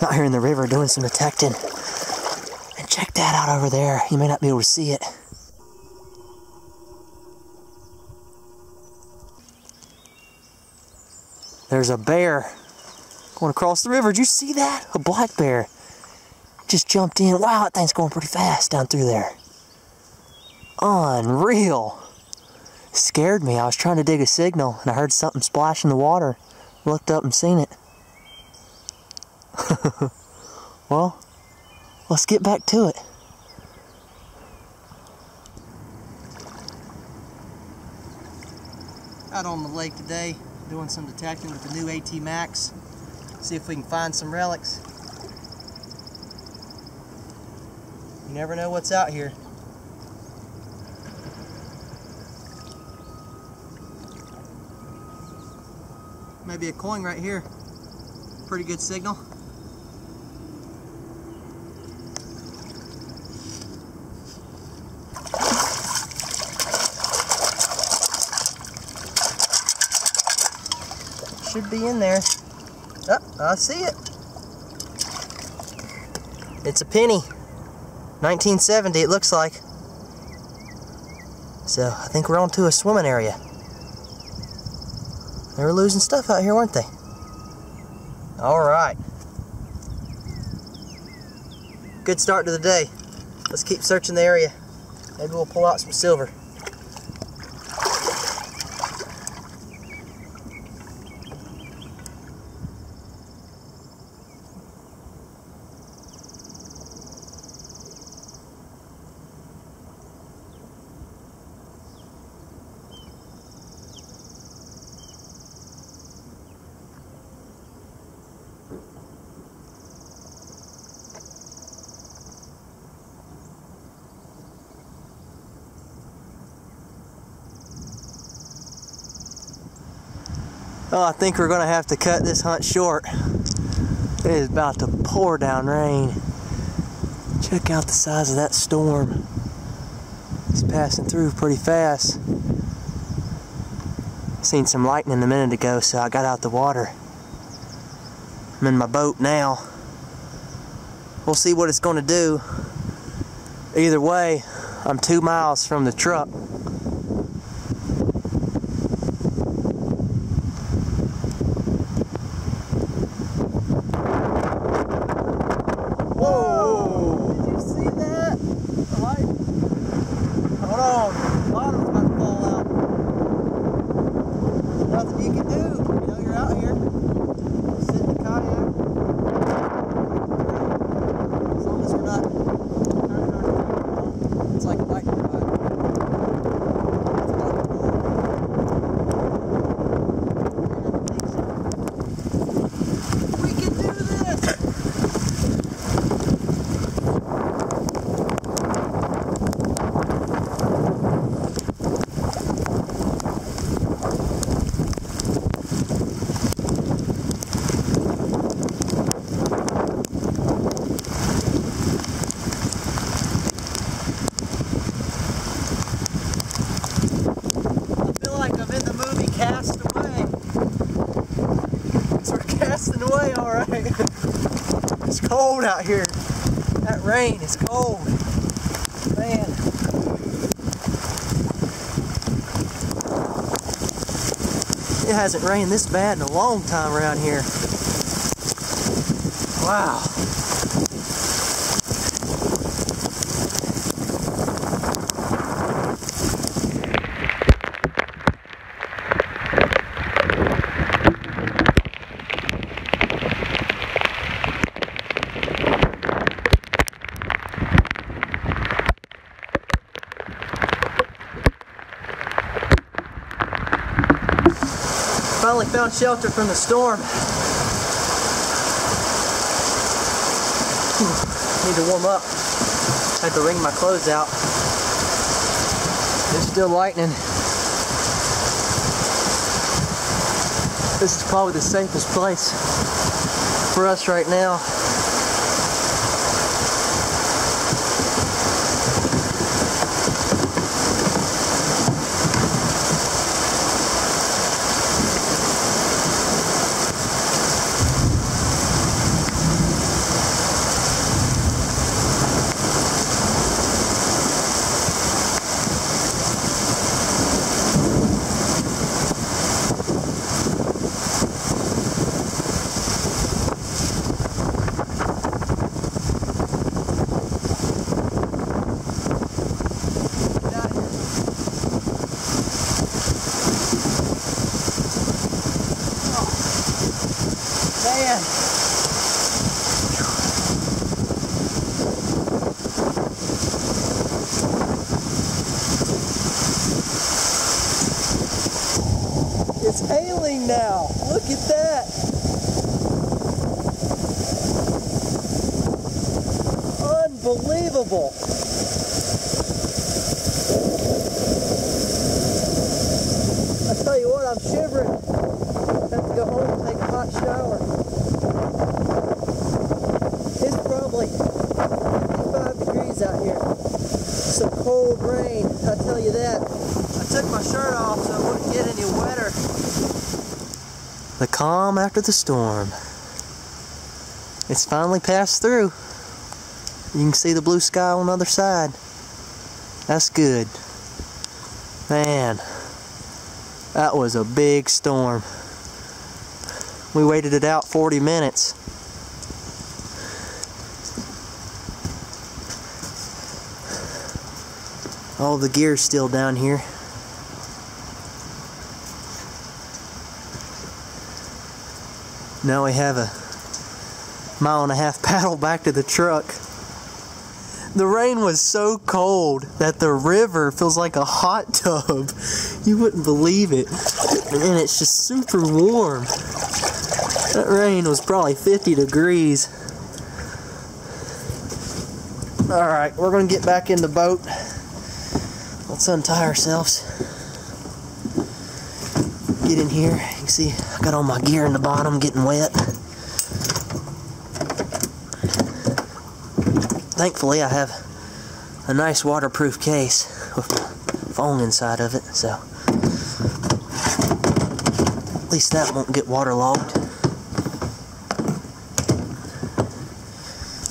Out here in the river doing some detecting. And check that out over there. You may not be able to see it. There's a bear going across the river. Did you see that? A black bear. Just jumped in. Wow, that thing's going pretty fast down through there. Unreal. Scared me. I was trying to dig a signal and I heard something splash in the water. Looked up and seen it. Well, let's get back to it. Out on the lake today, doing some detecting with the new AT Max. See if we can find some relics. You never know what's out here. Maybe a coin right here. Pretty good signal. Should be in there. Oh, I see it. It's a penny. 1970 it looks like. So I think we're on to a swimming area. They were losing stuff out here, weren't they? Alright. Good start to the day. Let's keep searching the area. Maybe we'll pull out some silver. Oh, I think we're going to have to cut this hunt short. It is about to pour down rain. Check out the size of that storm. It's passing through pretty fast. Seen some lightning a minute ago, so I got out the water. I'm in my boat now. We'll see what it's going to do. Either way, I'm 2 miles from the truck. It's cold out here. That rain is cold. Man. It hasn't rained this bad in a long time around here. Wow. Finally found shelter from the storm. Need to warm up. I had to wring my clothes out. There's still lightning. This is probably the safest place for us right now. It's hailing now. Look at that. Unbelievable. I tell you what, I'm shivering. I have to go home and take a hot shower. It's probably 55 degrees out here. Some cold rain, I tell you that. I took my shirt off so it wouldn't get any wetter. The calm after the storm. It's finally passed through. You can see the blue sky on the other side. That's good. Man, that was a big storm. We waited it out 40 minutes. All the gear's still down here. Now we have a 1.5 mile paddle back to the truck. The rain was so cold that the river feels like a hot tub. You wouldn't believe it. And it's just super warm. That rain was probably 50 degrees. Alright, we're going to get back in the boat. Let's untie ourselves. Get in here. You can see I got all my gear in the bottom getting wet. Thankfully I have a nice waterproof case with my phone inside of it, so at least that won't get waterlogged.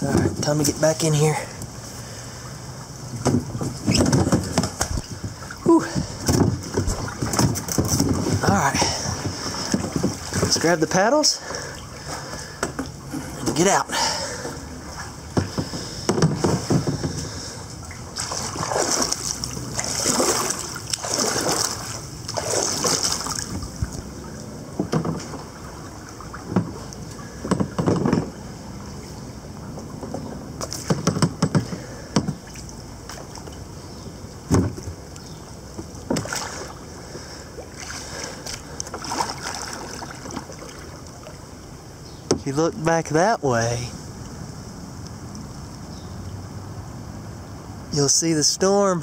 Alright, time to get back in here. Whew. Alright, let's grab the paddles and get out. If you look back that way, you'll see the storm.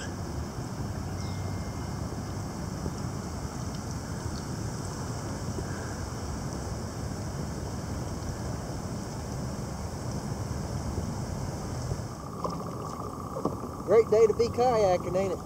Great day to be kayaking, ain't it?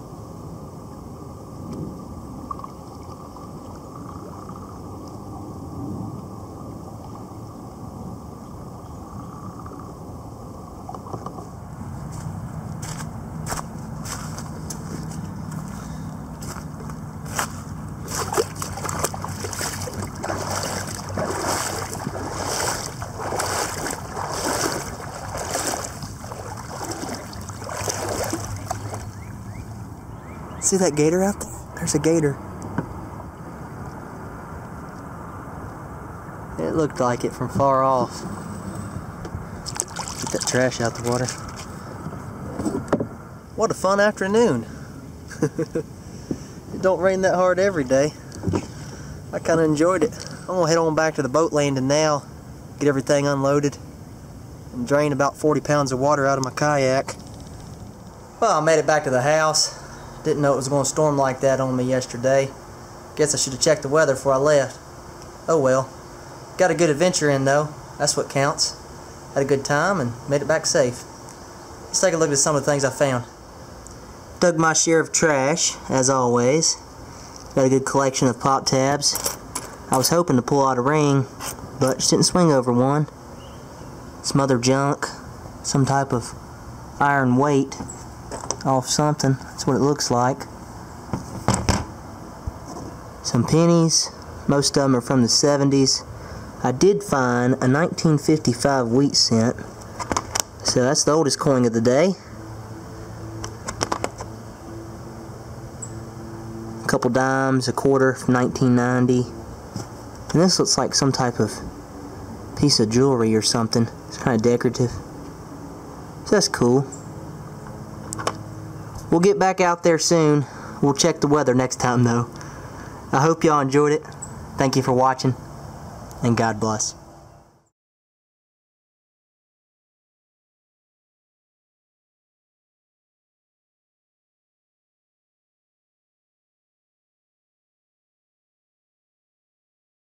See that gator out there? There's a gator. It looked like it from far off. Get that trash out the water. What a fun afternoon. It don't rain that hard every day. I kind of enjoyed it. I'm going to head on back to the boat landing now, get everything unloaded, and drain about 40 pounds of water out of my kayak. Well, I made it back to the house. Didn't know it was going to storm like that on me yesterday. Guess I should have checked the weather before I left. Oh well. Got a good adventure in though. That's what counts. Had a good time and made it back safe. Let's take a look at some of the things I found. Dug my share of trash, as always. Got a good collection of pop tabs. I was hoping to pull out a ring, but just didn't swing over one. Some other junk. Some type of iron weight off something. That's what it looks like. Some pennies. Most of them are from the 70s. I did find a 1955 wheat cent. So that's the oldest coin of the day. A couple dimes, a quarter from 1990. And this looks like some type of piece of jewelry or something. It's kind of decorative. So that's cool. We'll get back out there soon. We'll check the weather next time though. I hope y'all enjoyed it. Thank you for watching, and God bless.